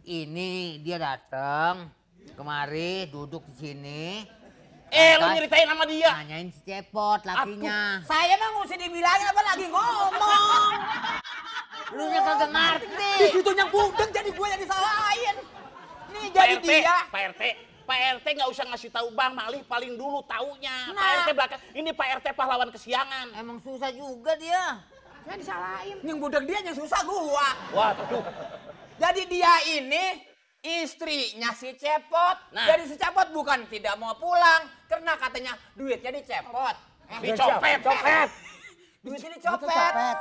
Ini dia datang kemari duduk di sini. Lu nyeritain sama dia. Nanyain si Cepot lakinya. Saya mah mesti dibilangin apa lagi ngomong. Lu nya kagak ngerti. Di situ yang budeng jadi gue yang disalahin. Nih jadi dia. Pak RT nggak usah ngasih tahu Bang Mali, paling dulu taunya. Pak RT belakang. Ini Pak RT pahlawan kesiangan. Emang susah juga dia. Saya disalahin. Yang budeng dia yang susah gua. Wah, tuh. Jadi dia ini istrinya si Cepot. Nah. Jadi si Cepot bukan tidak mau pulang karena katanya duitnya dicepot. Dicopet. Duitnya dicopet.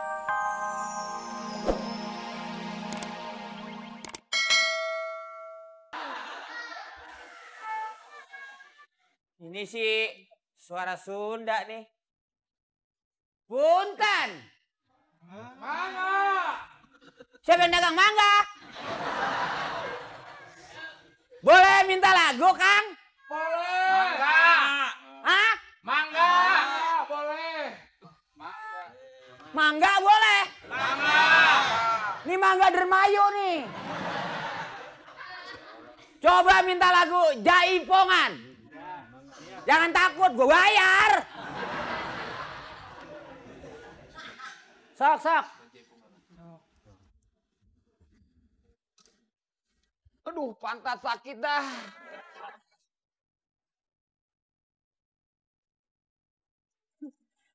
Ini sih suara Sunda nih. Punten. Mangga. Siapa yang dagang mangga? Boleh minta lagu, Kang? Boleh. Mangga. Hah? Mangga. Boleh. Mangga boleh? Mangga. Ini mangga dermayu nih. Coba minta lagu Jaipongan. Jangan takut, gue bayar. Sok. Aduh, pantat sakit dah.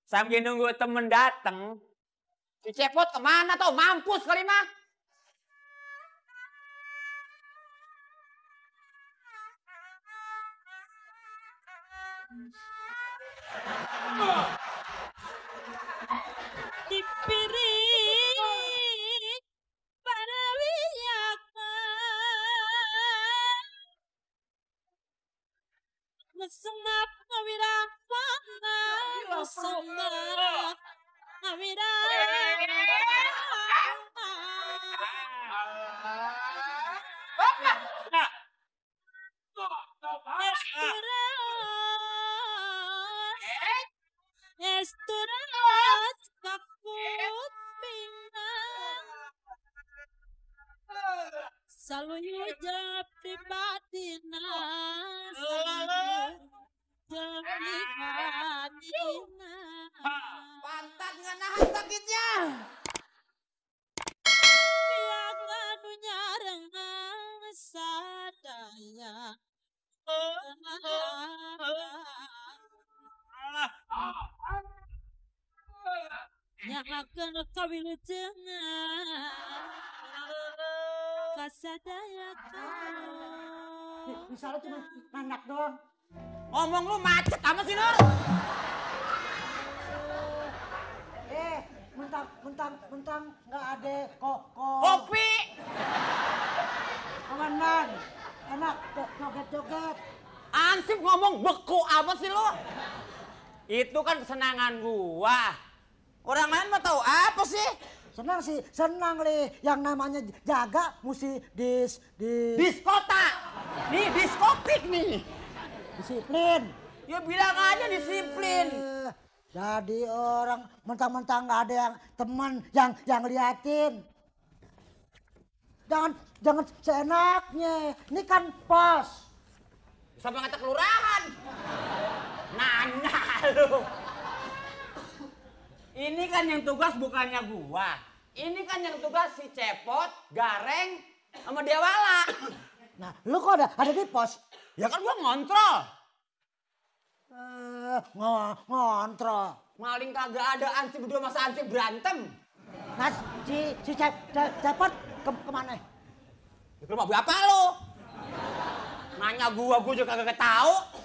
Sambil nunggu temen dateng, si Cepot kemana tau? Mampus kali mah. Dipiring para wiyaka mesengap ngawirapana mesengap ngawirapana Esturas kakupingan Salunya pribadina Pantat nggak nahan sakitnya. yang anunya rengang sadaya yang akan kawilujengan kasadaya Misalnya cuma anak doang. Ngomong lu macet amat sih, Nur. Mentang nggak ada Kopi. komandan. Enak joget-joget. Ansip ngomong beku apa sih lu? Itu kan kesenangan gua. Orang lain mah tahu apa sih? Senang li. Yang namanya jaga mesti Diskota. Nih diskotik nih. disiplin. Ya bilang aja disiplin. Jadi orang mentang-mentang nggak ada yang teman yang liatin. Jangan seenaknya. Ini kan pos. Sampai ngata kelurahan. Nanya lu. Ini kan yang tugas bukannya gua. Ini kan yang tugas si Cepot, Gareng, sama Dewala. Nah, lu kok ada di pos? Ya kan gua ngontrol. Ngontrol. Maling kagak ada, ansip berdua masa ansip berantem. Nah, si Cepot kemana? Ke rumah bapak lu. Nanya gua juga kagak tahu.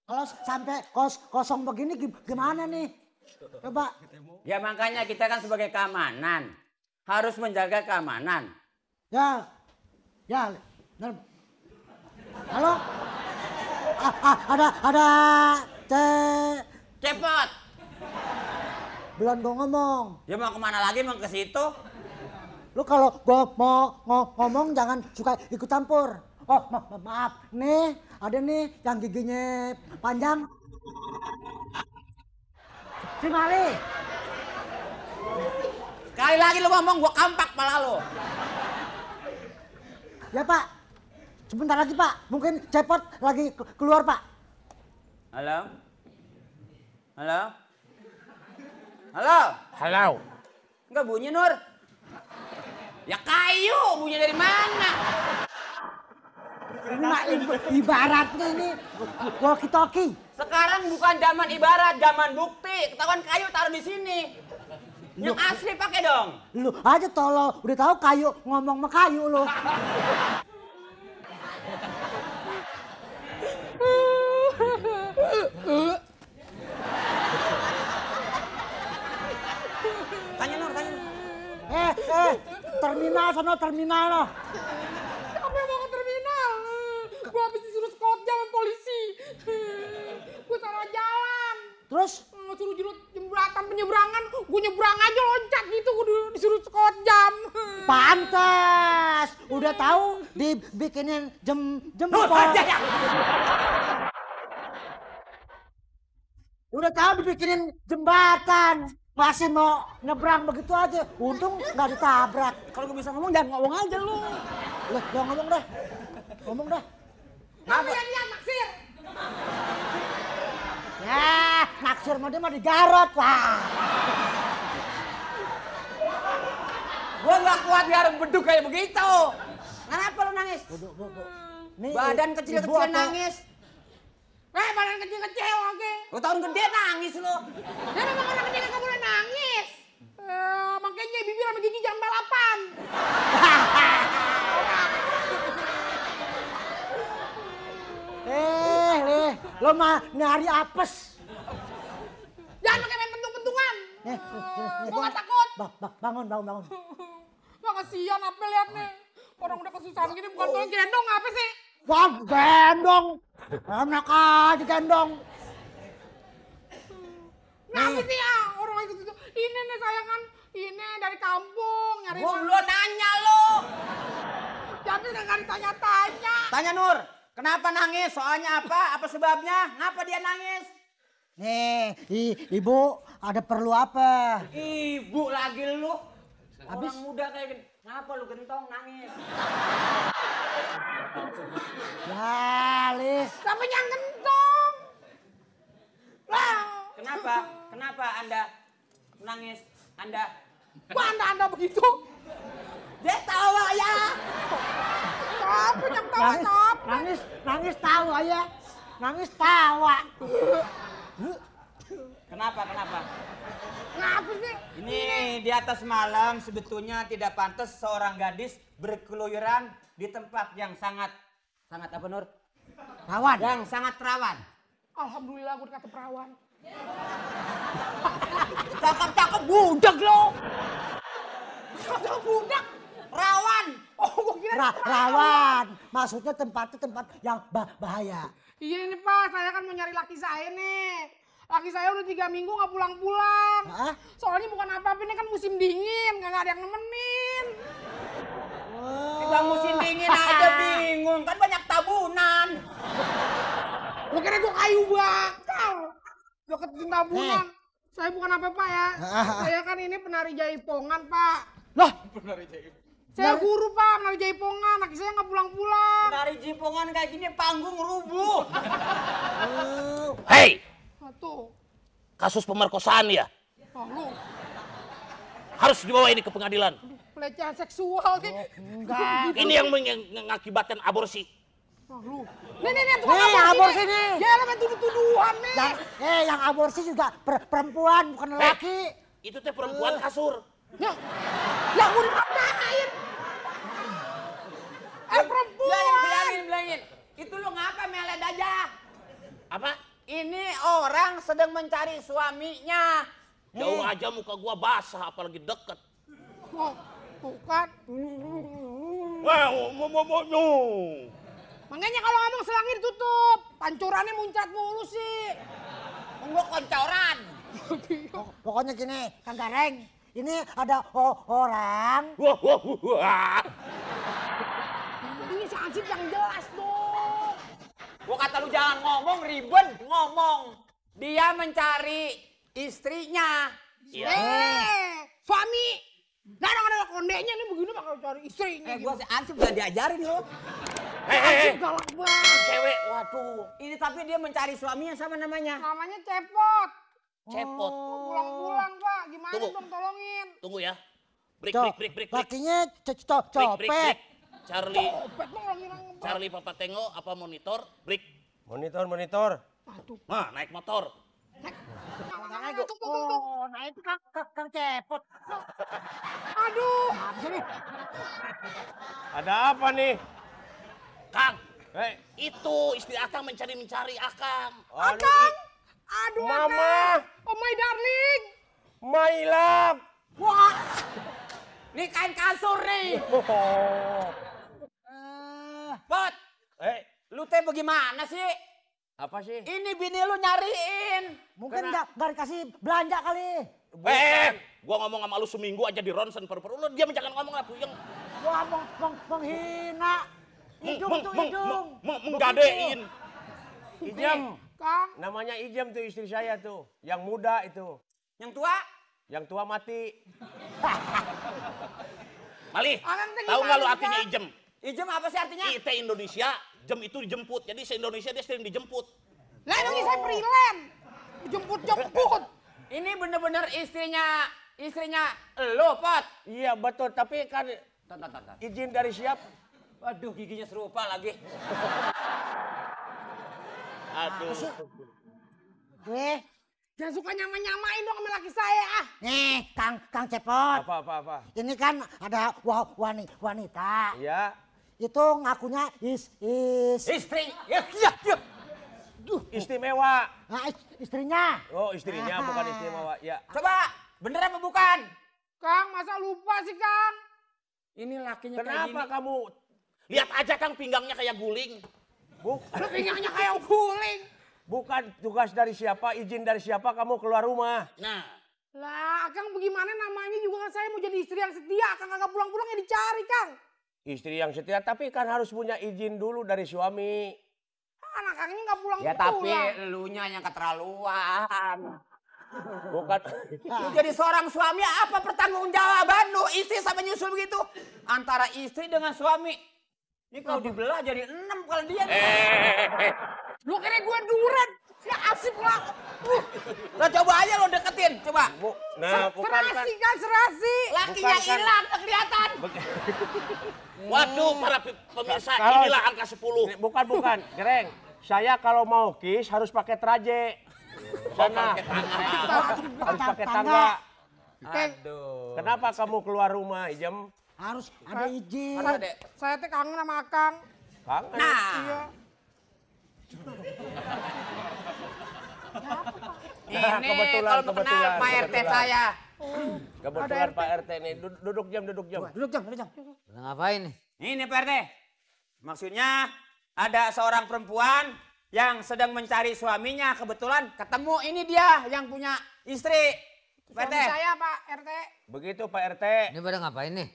Kalau sampai kosong begini gimana nih? Coba. Ya makanya kita kan sebagai keamanan harus menjaga keamanan. Ya. Halo? Ada Cepot. belum gua ngomong. Ya mau kemana lagi, mau ke situ? Lu kalau gua mau ngomong jangan suka ikut campur. Oh, maaf. Nih, ada nih yang giginya panjang. Si Mali. Sekali lagi lu ngomong gua kampak pala lu. Ya Pak, sebentar lagi Pak, mungkin cepot lagi keluar Pak. Halo? Halo? Halo? Halo. Enggak bunyi Nur. Ya kayu, bunyi dari mana? Ini mah ibaratnya ini walkie-talkie. Sekarang bukan zaman ibarat, zaman bukti. Ketahuan kayu taruh di sini. Yang asli pakai dong. Lu aja tolol, udah tahu kayu ngomong sama kayu lu. Tanya Nur, tanya. Terminal sono terminal no. Siapa yang mau ke terminal? Gue habis disuruh skotjam sama polisi. Gue salah jalan. Terus Suruh jembatan penyeberangan, gue nyebrang aja loncat gitu, gue disuruh skotjam. pantes, udah tahu dibikinin jempol. Udah tahu dibikinin jembatan, masih mau nyebrang begitu aja. Untung nggak ditabrak. Kalau gue bisa ngomong, jangan ngomong aja lu. Loh, gua ngomong dah. Ngomong dah. Apa yang lihat naksir? Ya, naksir mah dia mah digarot lah. Gua nggak kuat biar beduk kayak begitu. Kenapa lu nangis? Nih, Badan ibu kecil-kecil apa? nangis. Badan kecil-kecil oke. Lu tahun gede nangis lu. Ya memang orang kecil nggak boleh nangis. Makanya bibir sama gigi jangan balapan. Lo mah nyari apes. Jangan pakai main pentung-pentungan. Gua nggak takut. Bangun. Nggak kasihan apa lihat nih. Orang udah kesusahan gini bukan tolong gendong apa sih? Wah, gendong. Enak aja gendong. Kenapa sih ya orang lagi kesusahan? Ini nih saya kan ini dari kampung nyari. Gua belum nanya lu. Tapi nggak ditanya-tanya. Tanya Nur, kenapa nangis? Soalnya apa? Apa sebabnya? Ngapa dia nangis? Nih, ibu ada perlu apa? Ibu lagi lu. Habis? Orang muda kayak gini. Ngapa lu gentong nangis? Ya, Lis. Siapa yang gentong? Lah, Kenapa? Kenapa Anda nangis? Anda anda begitu? dia tawa ya. Siapa yang tawa siapa? Nangis tawa ya. Nangis tawa. Kenapa? Ngapa sih? Ini di atas malam sebetulnya tidak pantas seorang gadis berkeluyuran di tempat yang sangat apa Nur? Rawan. Yang sangat rawan. Alhamdulillah gue dikata perawan. Cakep budak lo. Cakep budak. Rawan. Oh, gue kira Rawan. Maksudnya tempatnya tempat yang bahaya. Iya nih Pak, saya kan mau nyari laki saya nih. Laki saya udah 3 minggu nggak pulang-pulang. Hah? Soalnya bukan apa-apa, ini kan musim dingin, nggak ada yang nemenin. Tiba musim dingin aja bingung, kan banyak tabunan. Lo kira gue kayu bakal. Deketin tabunan. Saya bukan apa-apa ya. Saya kan ini penari jaipongan Pak. Loh, Saya guru Pak, penari jaipongan. Laki saya nggak pulang-pulang. Dari jipongan kayak gini panggung rubuh. Hei, Nah, tuh. kasus pemerkosaan ya. Oh, lu Harus dibawa ini ke pengadilan. pelecehan seksual nih. enggak. Ini yang mengakibatkan aborsi. Oh, lu. Nih, tukang Nih, aborsi aborsi nih. nih. Ya, lo main tuduh-tuduhan nih. Yang aborsi juga perempuan bukan lelaki. Itu teh perempuan kasur. Ya, yang mau dipatahin. Perempuan. Bilangin. Itu lu ngapa meled aja? Apa? Ini orang sedang mencari suaminya. Jauh aja muka gua basah apalagi deket. Oh, tuh kan. Wah, Makanya kalau ngomong selangir ditutup. Pancurannya muncrat mulu sih. Gua koncoran. Pokoknya gini, Kang Gareng. Ini ada orang. Wah. Ini sansip yang jelas dong. Gua kata lu jangan ngomong ribet, ngomong. Dia mencari istrinya. Iya. Suami. Nah, ada kondenya nih begini bakal cari istrinya. Gua si Ansip udah diajarin lo. Galak banget. Cewek, waduh. Ini tapi dia mencari suaminya sama namanya. Namanya Cepot. Cepot. Pulang-pulang, Pak. Gimana Tunggu. dong, tolongin. Tunggu ya. Break. Lakinya Break. copet. Charlie, Copet dong lagi orang. Charlie papa tengok apa monitor? Break. Monitor. Nah, naik motor. Tuh. Nah itu Kang Cepot. Aduh. Ada apa nih? Kang, Hei, itu istri Akang mencari Akang. Akang. Aduh, Mama. Akang. Oh my darling. My love. Wah. Ini kain kasur nih. Oh. Pot, lu teh bagaimana sih? Apa sih? Ini bini lu nyariin. Mungkin nggak dikasih belanja kali. Gua ngomong sama lu seminggu aja di ronsen per-per. Lu diam jangan ngomong lah, puyeng. Wah, menghina. Hidung tuh hidung. Menggadein. Ijem. Kang. Namanya Ijem tuh istri saya tuh. Yang muda itu. Yang tua? Yang tua mati. Malih, Akang teh tahu nggak lu gimana, artinya Kang? ijem? Ijem apa sih artinya? IT Indonesia, jem itu dijemput. Jadi se-Indonesia dia sering dijemput. Lah ini saya freelance. Jemput. Ini bener-bener istrinya lo, Pot. Iya betul, tapi kan Tar. izin dari siapa? Waduh, giginya serupa lagi. Aduh. Gue, Jangan suka nyamain dong sama laki saya ah. nih Kang Cepot. Apa? Ini kan ada wanita. Iya. Itu ngakunya Istri. Ya. Istimewa. nah, istrinya. Oh istrinya bukan istimewa. Ya. Coba, bener apa bukan? Kang, masa lupa sih Kang? Ini lakinya kayak Kenapa gini. kamu? Lihat aja Kang pinggangnya kayak guling. Lu pinggangnya kayak guling. Bukan tugas dari siapa, izin dari siapa kamu keluar rumah. Nah, Lah, Kang bagaimana namanya juga kan saya mau jadi istri yang setia. Kang kagak pulang-pulang ya dicari, Kang. Istri yang setia, tapi kan harus punya izin dulu dari suami. Anak Kangnya nggak pulang-pulang. Ya tapi elunya yang keterlaluan. Bukan. Lu jadi seorang suami apa pertanggungjawaban lu istri sampai nyusul begitu? Antara istri dengan suami. Ini kalau dibelah jadi 6 kalau dia. Lu kira gue duren. Ya asik lah. Lah coba aja lo deketin, coba. Nah, bukan kan. Serasi kan, serasi. Lakinya Bukan kan. hilang, tak kelihatan. waduh para pemirsa, Kalau- inilah angka 10. Bukan, Gereng. Saya kalau mau kiss harus pakai traje. Sana. Harus pakai tangga. Aduh. Kenapa kamu keluar rumah, Ijem? Harus ada izin. Mana, Dek? Saya teh kangen sama Kang. Kangen. Nah, Iya. ini kebetulan, kalau mau kenal Pak RT kebetulan. saya. Kebetulan Pak RT nih. Duduk jam. Duduk jam. Udah ngapain nih? Ini Pak RT. Maksudnya ada seorang perempuan yang sedang mencari suaminya. Kebetulan ketemu ini dia yang punya istri. Pak RT. Suami saya Pak RT. Begitu Pak RT. Ini pada ngapain nih?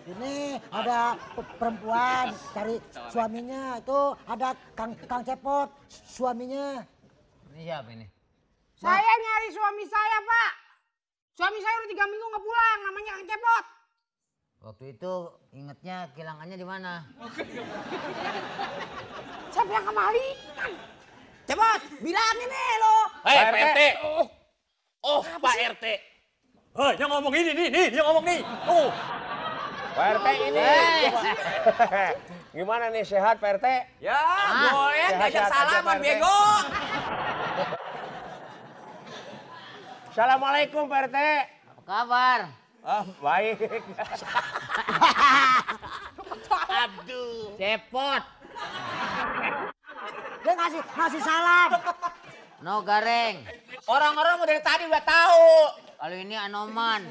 Ini ada perempuan cari suaminya. Itu ada Kang Cepot suaminya. Ini siapa ini? Saya nyari suami saya, Pak. Suami saya udah 3 minggu nggak pulang. Namanya Kang Cepot. Waktu itu ingetnya kehilangannya di mana? Siapa yang kemalingan? Cepet, bilangin nih lo. Hei Pak Pak RT. RT. Oh Pak RT. Hei, yang ngomong ini nih, yang ngomong nih. Tuh. Pak RT ini. Gimana nih, sehat Pak RT? Ya, goyang sehat-sehat diajak aja, salaman, Pak RT. bego. Assalamualaikum Pak RT. Apa kabar? Ah, baik. Aduh. Cepot. Dia ngasih salam. No gareng. Orang-orang dari tadi udah tahu. Kalau ini Anoman.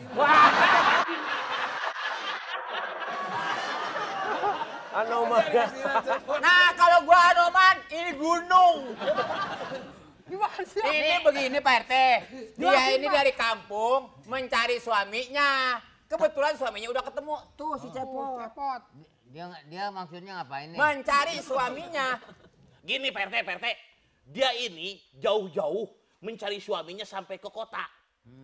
Mana? Nah, kalau gua Anoman, ini gunung. Gimana sih? Ini begini Pak RT. Dia ini dari kampung mencari suaminya. Kebetulan suaminya udah ketemu. Tuh si Cepot. Cepot. Dia maksudnya ngapain nih? Mencari suaminya. Gini Pak RT. Dia ini jauh-jauh mencari suaminya sampai ke kota.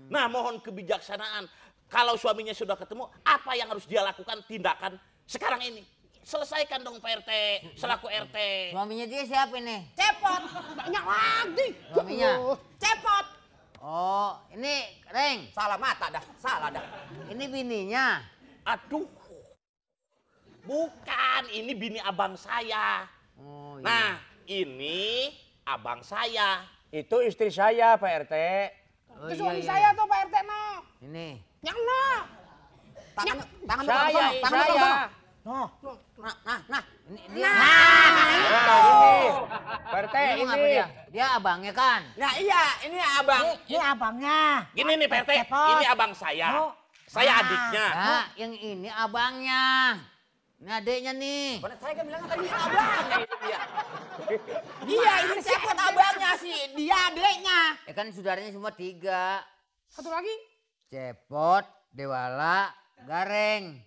Nah, mohon kebijaksanaan. Kalau suaminya sudah ketemu, apa yang harus dia lakukan tindakan sekarang ini? Selesaikan dong Pak RT, selaku RT. Suaminya dia siapa ini? Cepot. Banyak lagi. Suaminya? Cepot. Oh, ini Reng. Salah mata dah, salah dah. Ini bininya. Aduh, bukan, ini bini abang saya. Oh, iya. Nah, ini abang saya. Itu istri saya, Pak RT. Oh, Itu iya, suami iya. saya tuh Pak RT no. Ini. Yang no. Tangan Saya, tangan saya. Noh. Nah. Ini dia. Nah, ini. Pak RT, Ini ini. ngapa dia? Dia abangnya kan? Nah iya, ini abang. Ini abangnya. Gini nih Pak RT, Cepot. ini abang saya. Oh. Saya Ah. adiknya. Ya, yang ini abangnya. Ini adiknya nih. Pada saya kan bilang tadi abangnya itu dia. Iya, ini Cepot abangnya sih, dia adeknya. Ya kan saudaranya semua 3. Satu lagi. Cepot, Dewala, Gareng.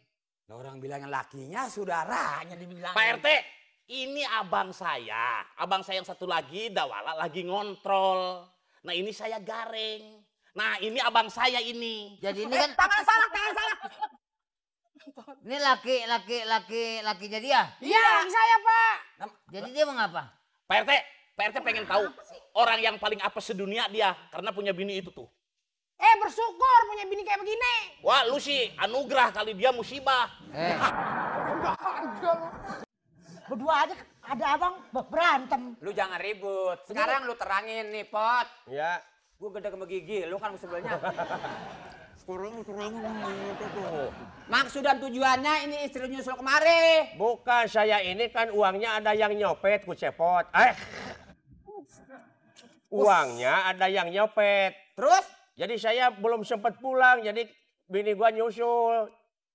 Nah, orang bilangnya lakinya, saudaranya dibilang. Pak RT, ini abang saya. Abang saya yang satu lagi, Dawala lagi ngontrol. Nah, ini saya Gareng. Nah, ini abang saya ini. Jadi ini kan Tangan salah. ini lakinya dia. Iya, saya Pak. Jadi dia mau ngapa? Pak RT pengen tahu orang yang paling apes sedunia dia karena punya bini itu tuh. Bersyukur punya bini kayak begini. Wah, lu sih anugerah kali, dia musibah. Berdua aja ada abang berantem. Lu jangan ribut. Sekarang lu terangin nih, Pot. Ya. Gue gede sama gigi, lu kan sebelnya. Maksud dan tujuannya ini istri nyusul kemari. Bukan, saya ini kan uangnya ada yang nyopet, ku Cepot. Uangnya ada yang nyopet. Terus? Jadi saya belum sempat pulang, jadi bini gua nyusul.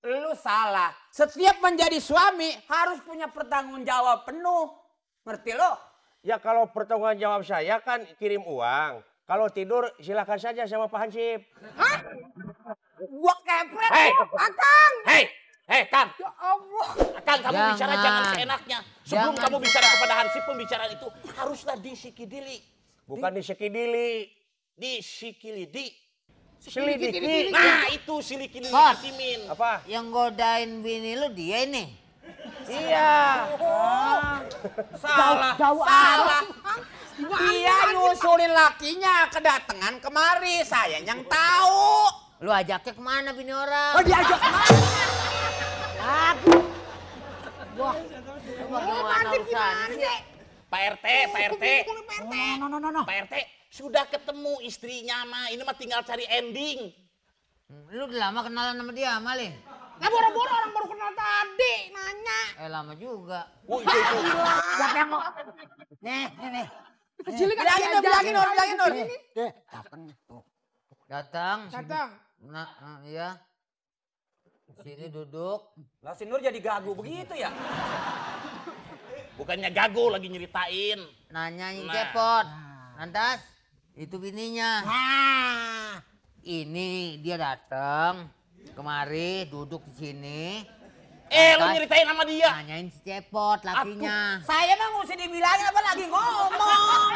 Lu salah. Setiap menjadi suami harus punya pertanggung jawab penuh. Ngerti lo? Ya kalau pertanggung jawab saya kan kirim uang. Kalau tidur silakan saja sama Pak Hansip. Hah? Gua kepret. Hei, Akang. hei, Kang. Ya Allah. Kang, kamu Jangan. bicara jangan seenaknya. Sebelum Jangan. kamu bicara kepada Hansip, pembicaraan itu haruslah disikidili. Bukan disekidili. Disikilidi. Selidiki. Nah, itu silikili Pot. Simin. Apa? Yang godain bini lu dia ini. Iya. Salah. Jauh Salah. Dia nyusulin lakinya kedatangan kemari. Saya yang tahu. Lu ajaknya kemana bini orang? Oh diajak kemana? Aku. Wah. Lu mau gimana urusannya? Pak RT. No. Pak RT, sudah ketemu istrinya mah. Ini mah tinggal cari ending. Lu udah lama kenalan sama dia, Malih? Nah boro-boro orang baru kenal tadi nanya. Lama juga. Oh, itu. Siapa yang mau? Nih. Kecil kan Bilangin Nur. Deh, datang. Tuh. Datang. Datang. Iya. Sini duduk. Lah si Nur jadi gagu begitu ya? Bukannya gagu lagi nyeritain. Nanyain Nah. Cepot. Lantas, itu bininya. Ah. Ini dia datang kemari duduk di sini. Lu nyeritain sama dia. Nanyain si Cepot lakinya. Saya mah mesti dibilangin apa lagi ngomong.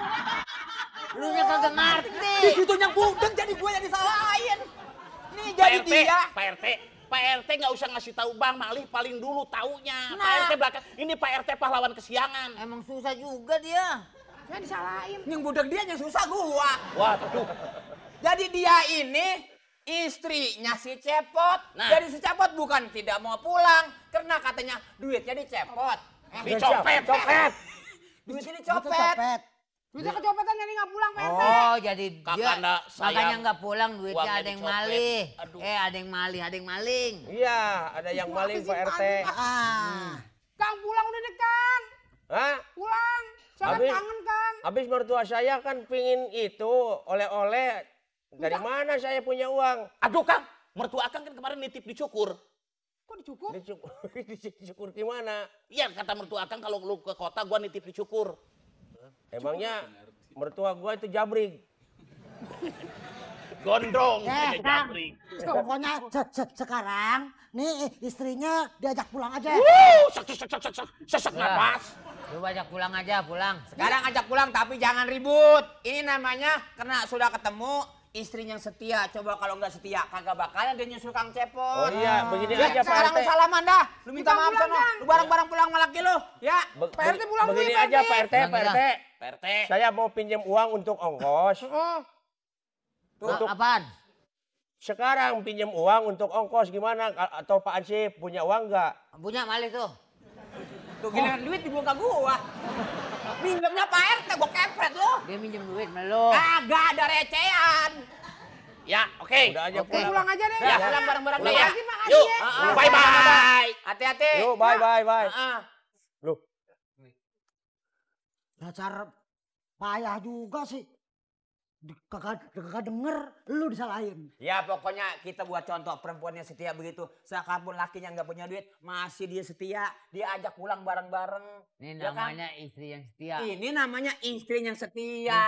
Lu nya kagak ngerti. Di situ yang budek jadi gue yang disalahin. Nih jadi dia. Pak RT nggak usah ngasih tahu Bang Malih, paling dulu taunya. Pak Nah. RT belakang. Ini Pak RT pahlawan kesiangan. Emang susah juga dia. Saya disalahin. Yang budek dia yang susah gua. Wah, tuh. Jadi dia ini istrinya si Cepot. Nah. Jadi si Cepot bukan tidak mau pulang karena katanya duitnya dicepot. Dicopet. Duitnya Itu dicopet. copet. Duitnya kecopetan jadi nggak pulang Pak RT. Oh, jadi dia Kakanda sayang. makanya nggak pulang duitnya Uangnya ada yang dicopet. malih. Aduh. Ada yang malih, ada yang maling. Iya, ada yang maling Pak RT. Kang pulang udah deh Kang. Hah? Pulang. Saya Habis- kangen Kang. Habis mertua saya kan pingin itu oleh-oleh. Dari mana saya punya uang? Aduh, Kang. Mertua Kang kan kemarin nitip dicukur. Kok dicukur? Dicukur gimana? Iya, kata mertua Kang kalau lu ke kota gua nitip dicukur. Emangnya mertua gua itu jabring. Gondrong. Eh, Punya Kang. Japri. Pokoknya sekarang nih istrinya diajak pulang aja. Sesak napas. Lu ajak pulang aja, pulang. Sekarang ajak pulang tapi jangan ribut. Ini namanya karena sudah ketemu istrinya yang setia. Coba kalau nggak setia kagak bakalan dia nyusul Kang Cepot. Oh iya, begini Ya, aja Pak sekarang RT. lu salaman dah. Lu minta Kita maaf pulang, sono. Kang. Lu bareng-bareng pulang sama laki lu. Ya. Pak RT pulang dulu, Begini Pak aja RT. Pak RT, Pulang Pak aja. RT. PRT. Saya mau pinjam uang untuk ongkos. Oh, Untuk Apaan? sekarang pinjam uang untuk ongkos gimana? Atau Pak Ansip punya uang nggak? Punya malih tuh. Tuh giliran duit dibuka gua. Minjemnya Pak RT, gua kepret lu. Dia minjem duit sama lu. Kagak ada recehan. Ya, oke. Udah aja Oke. pulang. pulang aja deh. Ya, pulang bareng-bareng deh ya. Makasih Yuk, ya. bye-bye. Hati-hati. Yuk, bye bye bye. Heeh. Loh, Dasar payah juga sih. Kagak denger, lu disalahin. Ya pokoknya kita buat contoh perempuan yang setia begitu. Sekalipun lakinya nggak punya duit, masih dia setia. Dia ajak pulang bareng-bareng. Ini Ya kan? namanya istri yang setia. Ini namanya istri yang setia.